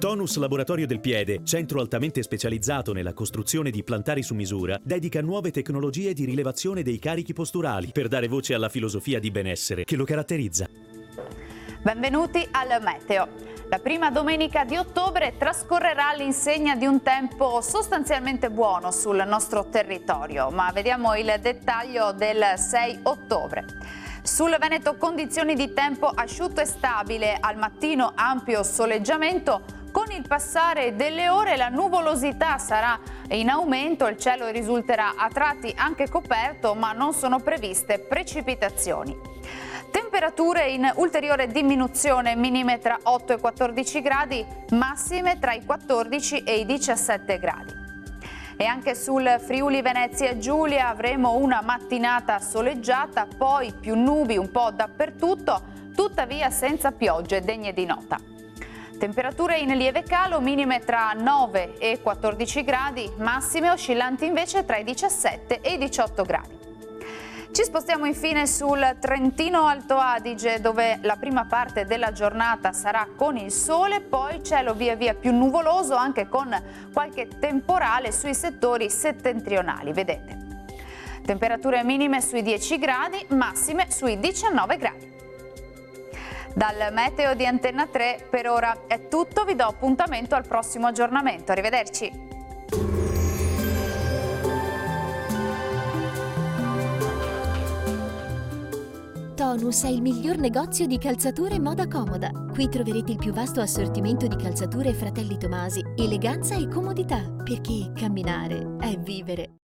Tonus Laboratorio del Piede, centro altamente specializzato nella costruzione di plantari su misura, dedica nuove tecnologie di rilevazione dei carichi posturali per dare voce alla filosofia di benessere che lo caratterizza. Benvenuti al Meteo. La prima domenica di ottobre trascorrerà all'insegna di un tempo sostanzialmente buono sul nostro territorio, ma vediamo il dettaglio del 6 ottobre. Sul Veneto condizioni di tempo asciutto e stabile, al mattino ampio soleggiamento. Con il passare delle ore la nuvolosità sarà in aumento, il cielo risulterà a tratti anche coperto, ma non sono previste precipitazioni. Temperature in ulteriore diminuzione, minime tra 8 e 14 gradi, massime tra i 14 e i 17 gradi. E anche sul Friuli Venezia Giulia avremo una mattinata soleggiata, poi più nubi un po' dappertutto, tuttavia senza piogge degne di nota. Temperature in lieve calo, minime tra 9 e 14 gradi, massime oscillanti invece tra i 17 e i 18 gradi. Ci spostiamo infine sul Trentino Alto Adige, dove la prima parte della giornata sarà con il sole, poi cielo via via più nuvoloso, anche con qualche temporale sui settori settentrionali, vedete. Temperature minime sui 10 gradi, massime sui 19 gradi. Dal Meteo di Antenna 3 per ora è tutto, vi do appuntamento al prossimo aggiornamento. Arrivederci. Tonus è il miglior negozio di calzature moda comoda. Qui troverete il più vasto assortimento di calzature Fratelli Tomasi, eleganza e comodità, perché camminare è vivere.